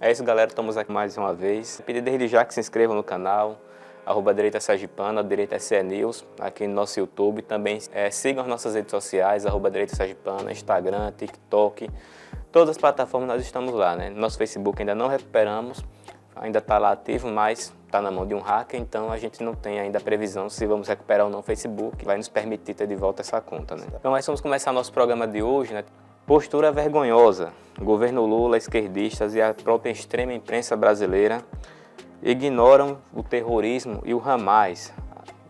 É isso, galera, estamos aqui mais uma vez. Pedir desde já que se inscrevam no canal, @Direita Sergipana, Direita SE News, aqui no nosso YouTube. Também sigam as nossas redes sociais, @Direita Sergipana, Instagram, TikTok. Todas as plataformas nós estamos lá, né? Nosso Facebook ainda não recuperamos, ainda está lá ativo, mas está na mão de um hacker, então a gente não tem ainda a previsão se vamos recuperar ou não o Facebook, vai nos permitir ter de volta essa conta, né? Então nós vamos começar nosso programa de hoje, né? Postura vergonhosa. Governo Lula, esquerdistas e a própria extrema imprensa brasileira ignoram o terrorismo e o Hamas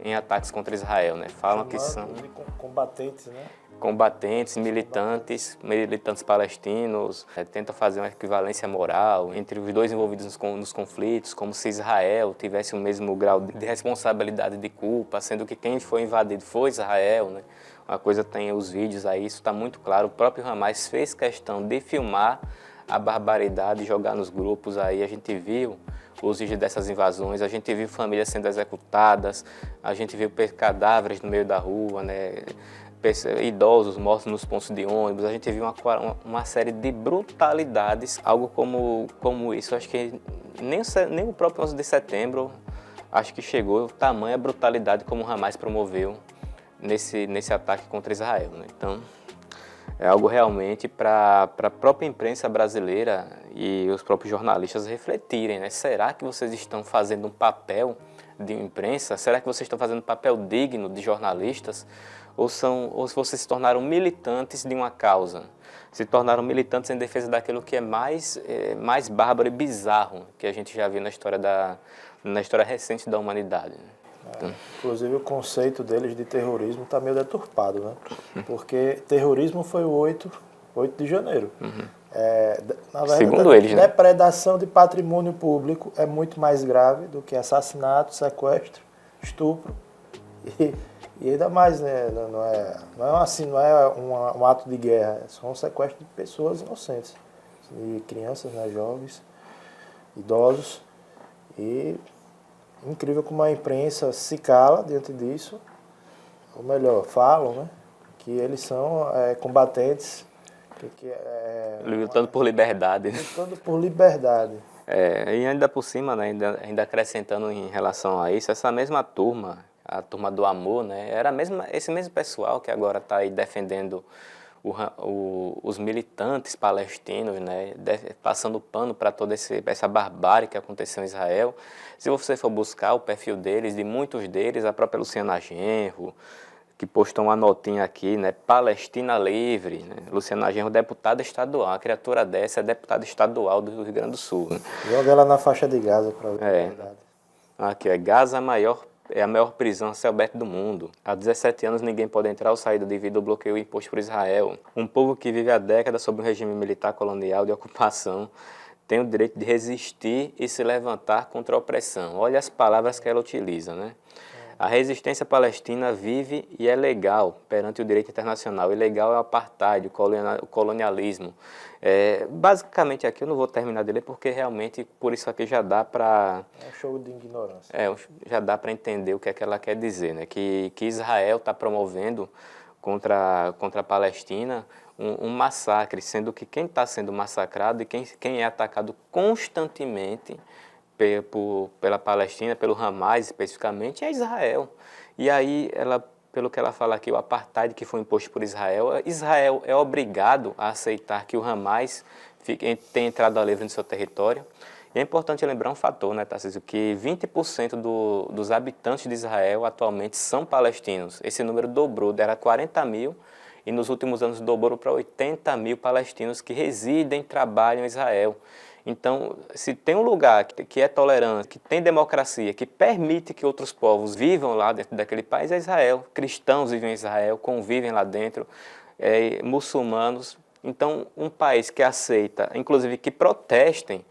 em ataques contra Israel, né? Falam que são combatentes, né? Combatentes, militantes palestinos, tentam fazer uma equivalência moral entre os dois envolvidos nos conflitos, como se Israel tivesse o mesmo grau de responsabilidade de culpa, sendo que quem foi invadido foi Israel, né? Uma coisa tem os vídeos aí, isso está muito claro. O próprio Hamas fez questão de filmar a barbaridade e jogar nos grupos aí. A gente viu os vídeos dessas invasões, a gente viu famílias sendo executadas, a gente viu cadáveres no meio da rua, né? Idosos mortos nos pontos de ônibus, a gente viu uma série de brutalidades, algo como isso. Acho que nem o próprio 11 de setembro acho que chegou tamanha brutalidade como o Hamas promoveu nesse ataque contra Israel, né? Então, é algo realmente para a própria imprensa brasileira e os próprios jornalistas refletirem, né? Será que vocês estão fazendo um papel de imprensa? Será que vocês estão fazendo um papel digno de jornalistas? Ou vocês se tornaram militantes de uma causa? Se tornaram militantes em defesa daquilo que é mais bárbaro e bizarro que a gente já viu na história recente da humanidade, né? Então, inclusive o conceito deles de terrorismo está meio deturpado, né? Porque terrorismo foi o 8 de janeiro. Na verdade, segundo eles, né? Depredação de patrimônio público é muito mais grave do que assassinato, sequestro, estupro e ainda mais, né? Não é um ato de guerra, é só um sequestro de pessoas inocentes, de crianças, né? Jovens, idosos. E incrível como a imprensa se cala diante disso, ou melhor, falam, né? Que eles são combatentes, lutando por liberdade. Lutando por liberdade. E ainda por cima, né, ainda acrescentando em relação a isso, essa mesma turma, a turma do amor, né, era esse mesmo pessoal que agora está aí defendendo os militantes palestinos, né, passando pano para toda essa barbárie que aconteceu em Israel. Se você for buscar o perfil deles, de muitos deles, a própria Luciana Genro, que postou uma notinha aqui, né, Palestina livre, né? Luciana Genro, deputada estadual, uma criatura dessa é deputada estadual do Rio Grande do Sul, né? Joga ela na faixa de Gaza para ver a verdade. Aqui, Gaza é a maior prisão a céu aberto do mundo. Há 17 anos ninguém pode entrar ou sair devido ao bloqueio imposto por Israel. Um povo que vive há décadas sob um regime militar colonial de ocupação tem o direito de resistir e se levantar contra a opressão. Olha as palavras que ela utiliza, né? A resistência palestina vive e é legal perante o direito internacional. Ilegal é o apartheid, o colonialismo. Basicamente aqui eu não vou terminar de ler porque realmente por isso aqui já dá para... É um show de ignorância. Já dá para entender o que é que ela quer dizer, né? Que Israel está promovendo contra a Palestina um massacre, sendo que quem está sendo massacrado e quem é atacado constantemente pela Palestina, pelo Hamas especificamente, é Israel. E aí, pelo que ela fala aqui, o apartheid que foi imposto por Israel é obrigado a aceitar que o Hamas tenha entrado livre no seu território. E é importante lembrar um fator, né, Tarcísio, que 20% dos habitantes de Israel atualmente são palestinos. Esse número dobrou, era 40 mil, e nos últimos anos dobrou para 80 mil palestinos que residem e trabalham em Israel. Então, se tem um lugar que é tolerante, que tem democracia, que permite que outros povos vivam lá dentro daquele país, é Israel. Cristãos vivem em Israel, convivem lá dentro, muçulmanos. Então, um país que aceita, inclusive que protestem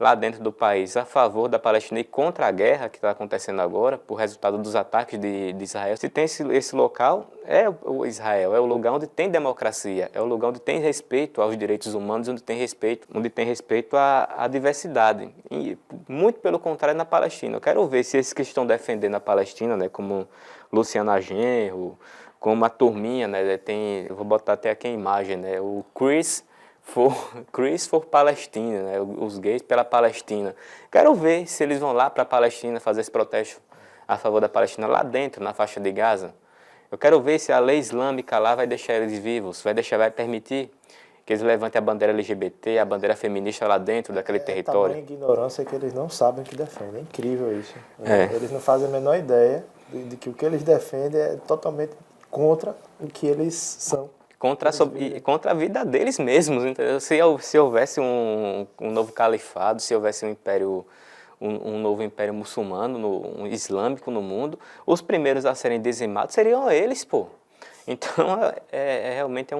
lá dentro do país a favor da Palestina e contra a guerra que está acontecendo agora, por resultado dos ataques de Israel. Se tem esse local, é o Israel, é o lugar onde tem democracia, é o lugar onde tem respeito aos direitos humanos, onde tem respeito à diversidade. E muito pelo contrário na Palestina. Eu quero ver se esses que estão defendendo a Palestina, né, como Luciana Genro, como a turminha, né, eu vou botar até aqui a imagem, né, o Chris Chris for Palestina, né? Os gays pela Palestina. Quero ver se eles vão lá para a Palestina fazer esse protesto a favor da Palestina lá dentro, na faixa de Gaza. Eu quero ver se a lei islâmica lá vai deixar eles vivos, vai permitir que eles levantem a bandeira LGBT, a bandeira feminista lá dentro daquele território. É tamanha ignorância que eles não sabem o que defendem. É incrível isso. Eles não fazem a menor ideia de que o que eles defendem é totalmente contra o que eles são. Contra a vida deles mesmos, entendeu? Se houvesse um novo califado, se houvesse um novo império muçulmano, um islâmico no mundo, os primeiros a serem dizimados seriam eles, pô. Então, realmente é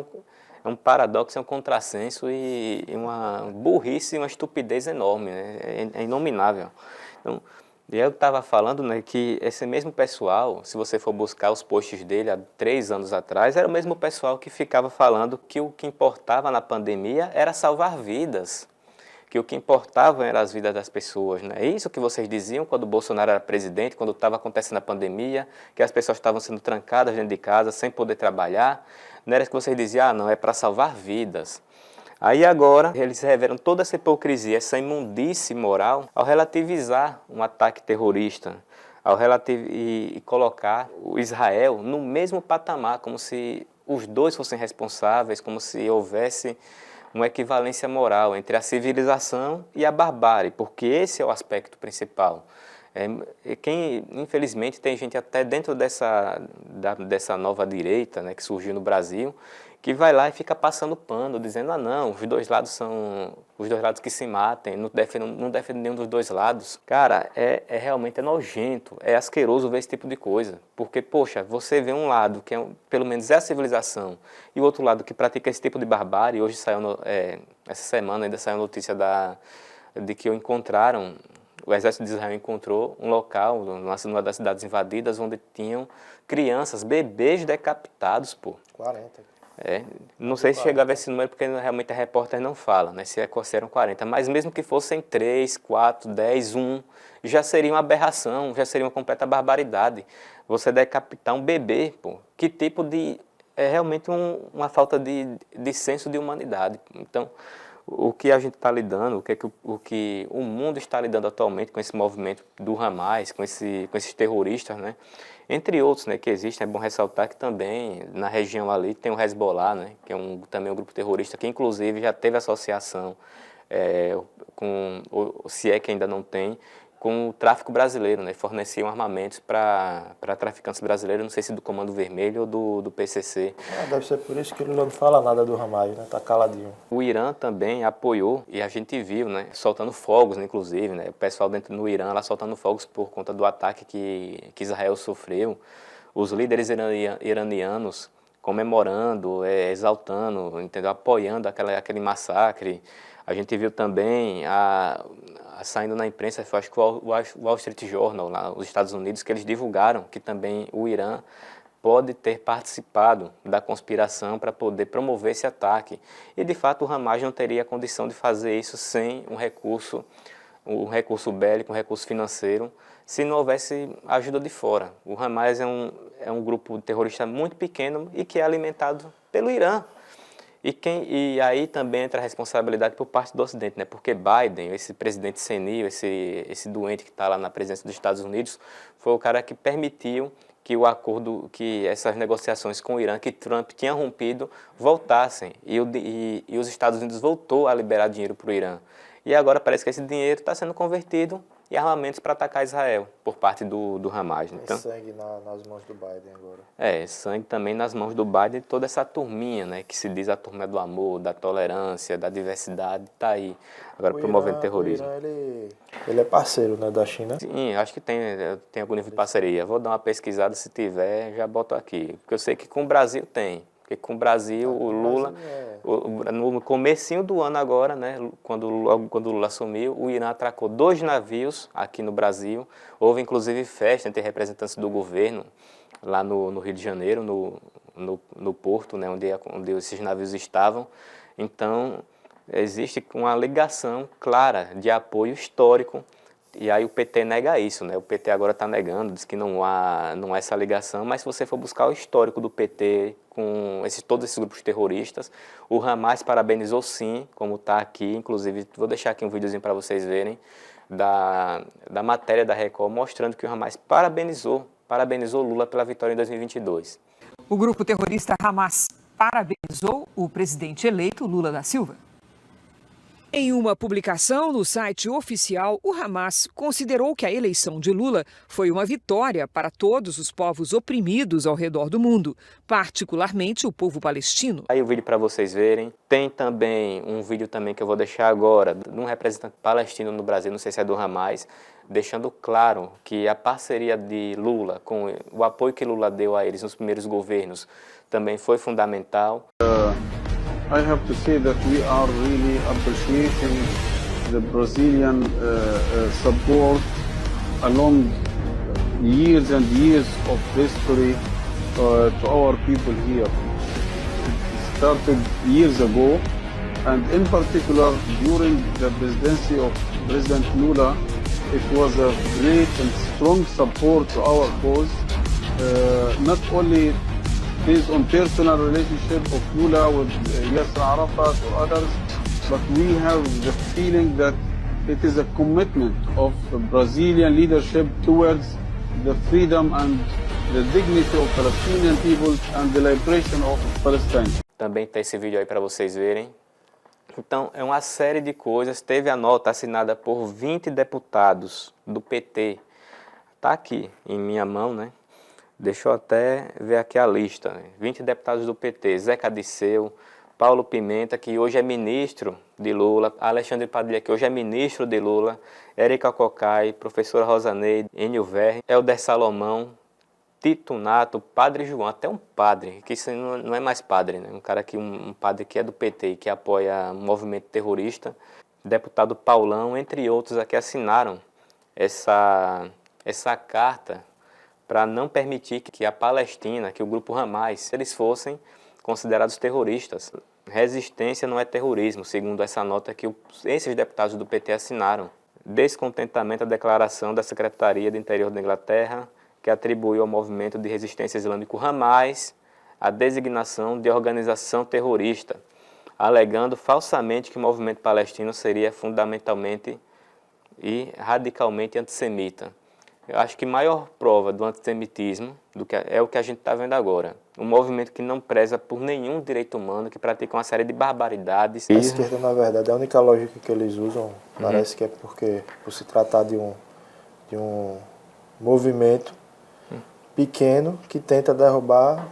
um paradoxo, é um contrassenso e uma burrice e uma estupidez enorme, né? É inominável. Então, eu estava falando, né, que esse mesmo pessoal, se você for buscar os posts dele há 3 anos atrás, era o mesmo pessoal que ficava falando que o que importava na pandemia era salvar vidas, que o que importava eram as vidas das pessoas. Né? É isso que vocês diziam quando o Bolsonaro era presidente, quando estava acontecendo a pandemia, que as pessoas estavam sendo trancadas dentro de casa, sem poder trabalhar. Não era que vocês diziam, não, é para salvar vidas. Aí agora eles revelam toda essa hipocrisia, essa imundície moral ao relativizar um ataque terrorista, e colocar o Israel no mesmo patamar, como se os dois fossem responsáveis, como se houvesse uma equivalência moral entre a civilização e a barbárie, porque esse é o aspecto principal. Infelizmente, tem gente até dentro dessa nova direita, né, que surgiu no Brasil, que vai lá e fica passando pano, dizendo, não, os dois lados são os dois lados que se matem, não defende nenhum dos dois lados. Cara, realmente nojento, é asqueroso ver esse tipo de coisa, porque, poxa, você vê um lado que pelo menos é a civilização, e o outro lado que pratica esse tipo de barbárie. Hoje essa semana ainda saiu a notícia de que o exército de Israel encontrou um local, numa das cidades invadidas, onde tinham crianças, bebês decapitados, pô. 40. Não sei se chegava a esse número, porque realmente a repórter não fala, né, se eram 40, mas mesmo que fossem 3, 4, 10, 1, já seria uma aberração, já seria uma completa barbaridade. Você decapitar um bebê, pô, que tipo de... É realmente uma falta de senso de humanidade. Então, o que a gente está lidando, o que o mundo está lidando atualmente com esse movimento do Hamas, com esses terroristas, né? Entre outros, né, que existem, é bom ressaltar que também na região ali tem o Hezbollah, né, que é também um grupo terrorista que inclusive já teve associação se é que ainda não tem, com o tráfico brasileiro, né, forneciam armamentos para traficantes brasileiros, não sei se do Comando Vermelho ou do PCC. Deve ser por isso que ele não fala nada do Hamas, né, tá caladinho. O Irã também apoiou, e a gente viu, né, soltando fogos, né, inclusive, né, o pessoal dentro do Irã lá soltando fogos por conta do ataque que Israel sofreu. Os líderes iranianos comemorando, exaltando, entendeu? Apoiando aquele massacre. A gente viu também saindo na imprensa, acho que o Wall Street Journal, lá nos Estados Unidos, que eles divulgaram que também o Irã pode ter participado da conspiração para poder promover esse ataque. E, de fato, o Hamas não teria a condição de fazer isso sem um recurso bélico, um recurso financeiro, se não houvesse ajuda de fora. O Hamas é um grupo terrorista muito pequeno e que é alimentado pelo Irã. E aí também entra a responsabilidade por parte do Ocidente, né? Porque Biden, esse presidente senil, esse doente que está lá na presidência dos Estados Unidos, foi o cara que permitiu que essas negociações com o Irã, que Trump tinha rompido, voltassem. E os Estados Unidos voltou a liberar dinheiro para o Irã. E agora parece que esse dinheiro está sendo convertido em armamentos para atacar Israel, por parte do Hamas. Então, sangue nas mãos do Biden agora. Sangue também nas mãos do Biden, toda essa turminha, né, que se diz a turma do amor, da tolerância, da diversidade, está aí, agora promovendo terrorismo. O Irã, ele é parceiro, né, da China? Sim, acho que tem algum nível de parceria. Vou dar uma pesquisada, se tiver, já boto aqui. Porque eu sei que com o Brasil tem. Porque com o Brasil, o Lula, no comecinho do ano agora, né, quando o Lula assumiu, o Irã atracou 2 navios aqui no Brasil. Houve inclusive festa entre representantes do governo lá no Rio de Janeiro, no porto, né, onde esses navios estavam. Então, existe uma ligação clara de apoio histórico E aí o PT nega isso, né? O PT agora está negando, diz que não há essa ligação, mas se você for buscar o histórico do PT com todos esses grupos terroristas, o Hamas parabenizou sim, como está aqui, inclusive vou deixar aqui um videozinho para vocês verem, da matéria da Record, mostrando que o Hamas parabenizou Lula pela vitória em 2022. O grupo terrorista Hamas parabenizou o presidente eleito Lula da Silva. Em uma publicação no site oficial, o Hamas considerou que a eleição de Lula foi uma vitória para todos os povos oprimidos ao redor do mundo, particularmente o povo palestino. Aí o vídeo para vocês verem. Tem também um vídeo também que eu vou deixar agora, de um representante palestino no Brasil, não sei se é do Hamas, deixando claro que a parceria de Lula, com o apoio que Lula deu a eles nos primeiros governos, também foi fundamental. I have to say that we are really appreciating the Brazilian support along years and years of history to our people here. It started years ago, and in particular during the presidency of President Lula, it was a great and strong support to our cause, not only based on personal relationship of Lula with Yasser Arafat or others, but we have the feeling that it is a commitment of the Brazilian leadership towards the freedom and the dignity of Palestinian people and the liberation of Palestine. Também tem esse vídeo aí para vocês verem. Então, é uma série de coisas. Teve a nota assinada por 20 deputados do PT. Está aqui em minha mão, né? Deixa eu até ver aqui a lista. 20 deputados do PT, Zeca Disseu, Paulo Pimenta, que hoje é ministro de Lula, Alexandre Padilha, que hoje é ministro de Lula, Érica Cocai, professora Rosaneide, Enio Verri, Helder Salomão, Tito Nato, Padre João, até um padre, que isso não é mais padre, né? Um padre que é do PT e que apoia um movimento terrorista, deputado Paulão, entre outros, aqui assinaram essa carta para não permitir que a Palestina, que o grupo Hamas, eles fossem considerados terroristas. Resistência não é terrorismo, segundo essa nota que esses deputados do PT assinaram. Descontentamento à declaração da Secretaria do Interior da Inglaterra, que atribuiu ao movimento de resistência islâmico Hamas a designação de organização terrorista, alegando falsamente que o movimento palestino seria fundamentalmente e radicalmente antissemita. Eu acho que maior prova do antissemitismo é o que a gente está vendo agora. Um movimento que não preza por nenhum direito humano, que pratica uma série de barbaridades. A esquerda, na verdade, a única lógica que eles usam, parece que é porque, por se tratar de um movimento pequeno que tenta derrubar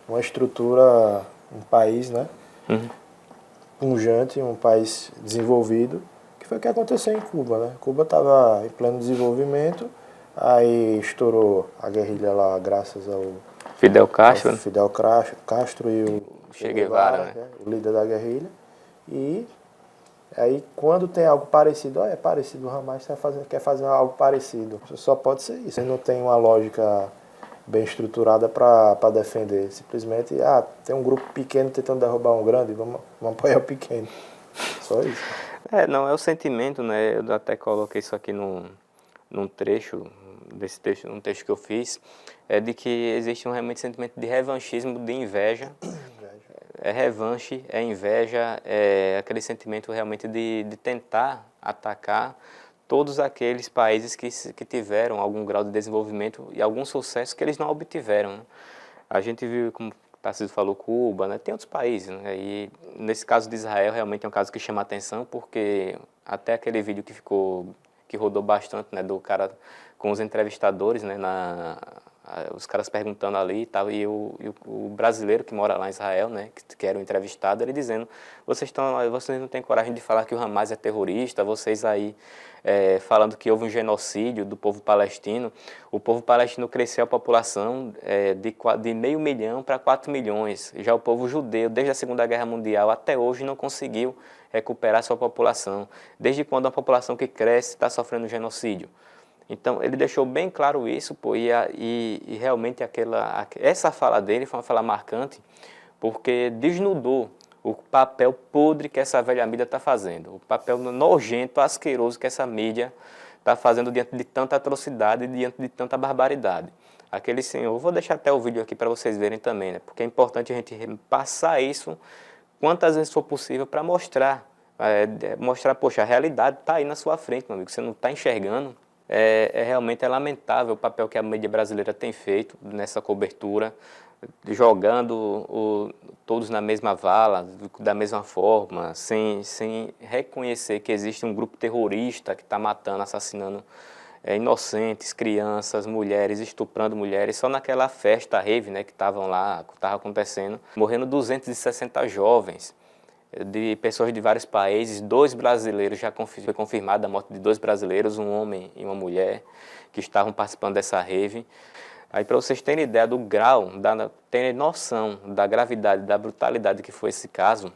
uma estrutura, um país, né? Pujante, um país desenvolvido, que foi o que aconteceu em Cuba, né? Cuba estava em pleno desenvolvimento, aí estourou a guerrilha lá graças ao Fidel Castro, ao Fidel Castro e o Che Guevara, né? O líder da guerrilha. E aí quando tem algo parecido, é parecido, o Hamas quer fazer algo parecido. Só pode ser isso. Ele não tem uma lógica bem estruturada para defender. Simplesmente, tem um grupo pequeno tentando derrubar um grande, vamos apoiar o pequeno. Só isso. Não, é o sentimento, né? Eu até coloquei isso aqui num trecho desse texto, num texto que eu fiz, é de que existe realmente sentimento de revanchismo, de inveja. É revanche, é inveja, é aquele sentimento realmente de tentar atacar todos aqueles países que tiveram algum grau de desenvolvimento e algum sucesso que eles não obtiveram, né? A gente viu, como o Tarcísio falou, Cuba, né? Tem outros países, né? E nesse caso de Israel realmente é um caso que chama atenção, porque até aquele vídeo que rodou bastante, né, do cara com os entrevistadores, né, os caras perguntando ali e tal, e o brasileiro que mora lá em Israel, né, que era o entrevistado, ele dizendo, vocês não têm coragem de falar que o Hamas é terrorista, vocês aí falando que houve um genocídio do povo palestino. O povo palestino cresceu a população de 500 mil para 4 milhões. Já o povo judeu, desde a Segunda Guerra Mundial até hoje, não conseguiu recuperar sua população. Desde quando a população que cresce está sofrendo genocídio? Então, ele deixou bem claro isso, e realmente essa fala dele foi uma fala marcante, porque desnudou o papel podre que essa velha mídia está fazendo, o papel nojento, asqueroso que essa mídia está fazendo diante de tanta atrocidade, diante de tanta barbaridade. Aquele senhor, vou deixar até o vídeo aqui para vocês verem também, né? Porque é importante a gente passar isso quantas vezes for possível para mostrar, poxa, a realidade está aí na sua frente, meu amigo, você não está enxergando. Realmente lamentável o papel que a mídia brasileira tem feito nessa cobertura, jogando todos na mesma vala, da mesma forma, sem reconhecer que existe um grupo terrorista que está matando, assassinando inocentes, crianças, mulheres, estuprando mulheres. Só naquela festa rave, né, que estavam lá, que estava acontecendo, morrendo 260 jovens, de pessoas de vários países, 2 brasileiros, foi confirmada a morte de 2 brasileiros, um homem e uma mulher, que estavam participando dessa rave. Aí, para vocês terem ideia do grau, terem noção da gravidade, da brutalidade que foi esse caso,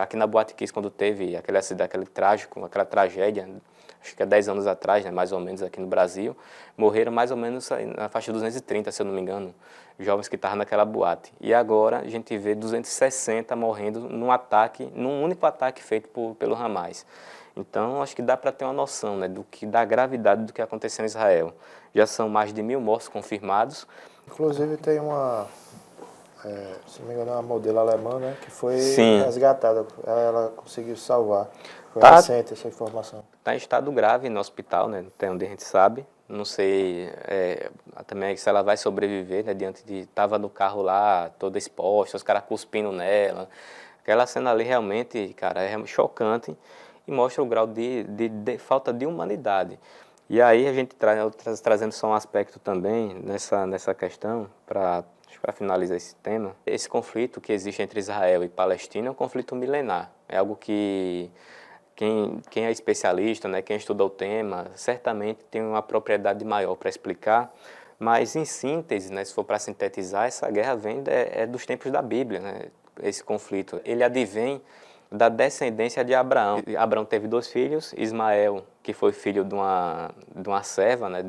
aqui na Boate Kiss, quando teve aquele trágico, aquela tragédia, acho que há 10 anos atrás, né, mais ou menos aqui no Brasil, morreram mais ou menos na faixa de 230, se eu não me engano, jovens que estavam naquela boate. E agora a gente vê 260 morrendo num único ataque feito pelo Hamas. Então, acho que dá para ter uma noção, né, da gravidade do que aconteceu em Israel. Já são mais de 1000 mortos confirmados. Inclusive tem se não me engano, uma modelo alemã, né, que foi Sim. resgatada. Ela conseguiu salvar. Foi Tá. recente essa informação. Está em estado grave no hospital, né, até onde a gente sabe. Não sei também se ela vai sobreviver, né, diante de... Estava no carro lá, toda exposta, os caras cuspindo nela. Aquela cena ali realmente, cara, é chocante e mostra o grau de falta de humanidade. E aí a gente trazendo só um aspecto também nessa questão, para finalizar esse tema. Esse conflito que existe entre Israel e Palestina é um conflito milenar. É algo que quem é especialista, né, quem estuda o tema, certamente tem uma propriedade maior para explicar, mas em síntese, né, se for para sintetizar, essa guerra vem dos tempos da Bíblia, né, esse conflito. Ele advém da descendência de Abraão. Abraão teve 2 filhos, Ismael, que foi filho de uma serva, né,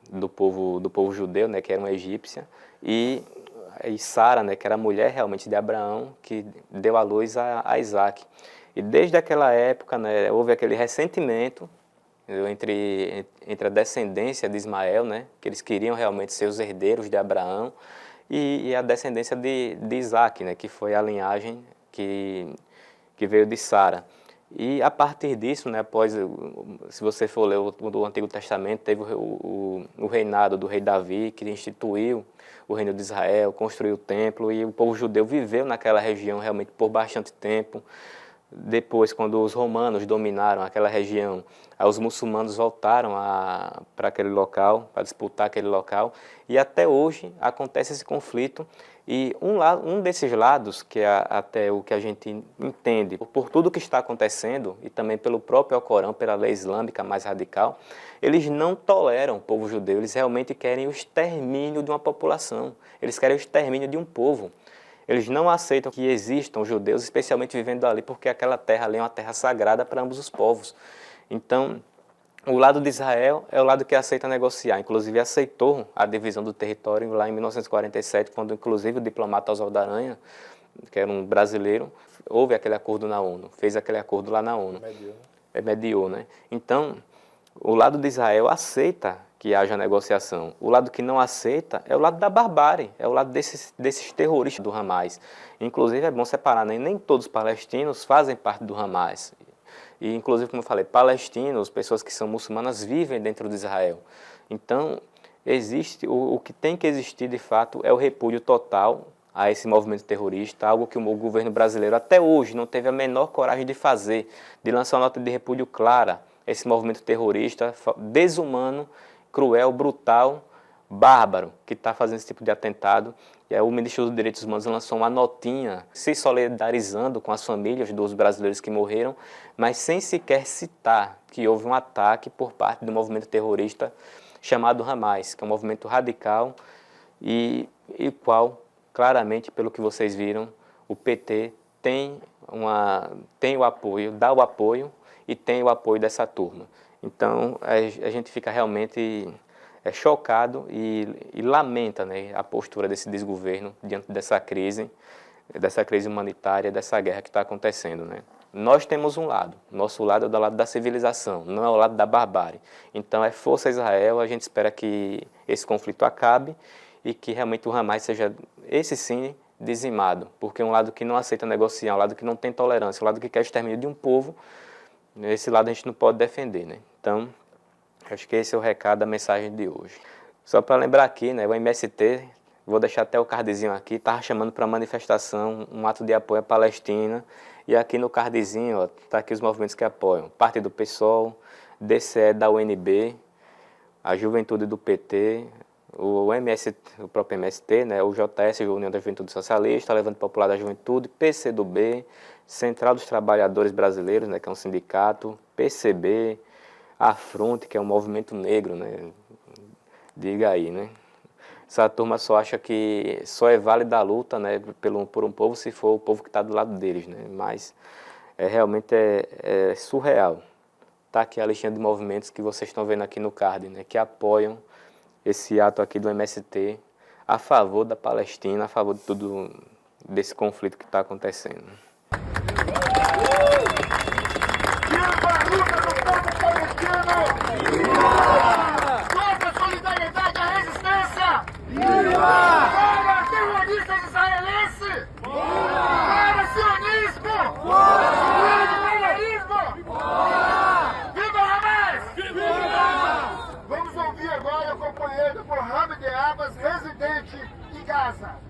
do povo judeu, né, que era uma egípcia, e Sara, né, que era a mulher realmente de Abraão, que deu à luz a Isaac. E desde aquela época, né, houve aquele ressentimento entre a descendência de Ismael, né, que eles queriam realmente ser os herdeiros de Abraão, e a descendência de Isaac, né, que foi a linhagem que veio de Sara. E a partir disso, né, se você for ler o Antigo Testamento, teve o reinado do rei Davi, que instituiu o reino de Israel, construiu o templo, e o povo judeu viveu naquela região realmente por bastante tempo. Depois, quando os romanos dominaram aquela região, os muçulmanos voltaram para aquele local, para disputar aquele local, e até hoje acontece esse conflito. E um desses lados, que é até o que a gente entende, por tudo que está acontecendo, e também pelo próprio Alcorão, pela lei islâmica mais radical, eles não toleram o povo judeu, eles realmente querem o extermínio de uma população, eles querem o extermínio de um povo. Eles não aceitam que existam judeus, especialmente vivendo ali, porque aquela terra ali é uma terra sagrada para ambos os povos. Então, o lado de Israel é o lado que aceita negociar. Inclusive, aceitou a divisão do território lá em 1947, quando, inclusive, o diplomata Oswaldo Aranha, que era um brasileiro, houve aquele acordo na ONU, fez aquele acordo lá na ONU. Mediou, né? Então, o lado de Israel aceita que haja negociação. O lado que não aceita é o lado da barbárie, é o lado desses terroristas do Hamas. Inclusive, é bom separar, né? Nem todos os palestinos fazem parte do Hamas. E, inclusive, como eu falei, palestinos, pessoas que são muçulmanas, vivem dentro de Israel. Então, existe o que tem que existir, de fato, é o repúdio total a esse movimento terrorista, algo que o governo brasileiro até hoje não teve a menor coragem de fazer, de lançar uma nota de repúdio clara a esse movimento terrorista desumano, cruel, brutal, bárbaro, que está fazendo esse tipo de atentado. E aí o Ministério dos Direitos Humanos lançou uma notinha se solidarizando com as famílias dos brasileiros que morreram, mas sem sequer citar que houve um ataque por parte do movimento terrorista chamado Hamas, que é um movimento radical e qual, claramente, pelo que vocês viram, o PT tem o apoio, dá o apoio e tem o apoio dessa turma. Então, a gente fica realmente chocado e lamenta, né, a postura desse desgoverno diante dessa crise. dessa crise humanitária, dessa guerra que está acontecendo, né? Nós temos um lado, nosso lado é do lado da civilização, não é o lado da barbárie. Então é força Israel, a gente espera que esse conflito acabe e que realmente o Hamas seja, esse sim, dizimado, porque é um lado que não aceita negociar, um lado que não tem tolerância, um lado que quer extermínio de um povo, esse lado a gente não pode defender, né? Então, acho que esse é o recado, a mensagem de hoje. Só para lembrar aqui, né, o MST, vou deixar até o cardzinho aqui, estava chamando para manifestação, um ato de apoio à Palestina, e aqui no cardzinho está aqui os movimentos que apoiam, Partido do PSOL, DCE da UNB, a Juventude do PT, o próprio MST, né, o JS, a União da Juventude Socialista, a Levante Popular da Juventude, PCdoB, Central dos Trabalhadores Brasileiros, né, que é um sindicato, PCB, a Fronte, que é um movimento negro, né, diga aí, né. Essa turma só acha que só é válida a luta, né, por um povo se for o povo que está do lado deles, né, mas realmente é surreal. Está aqui a listinha de movimentos que vocês estão vendo aqui no card, né, que apoiam esse ato aqui do MST a favor da Palestina, a favor de tudo desse conflito que está acontecendo. Viva a luta do povo palestino! Viva! Contra a solidariedade e a resistência! Viva! Para terroristas israelenses! Viva! Para sionismo! Viva! Viva Hamas! Viva! Vamos ouvir agora o companheiro Mohamed Abbas, residente em Gaza.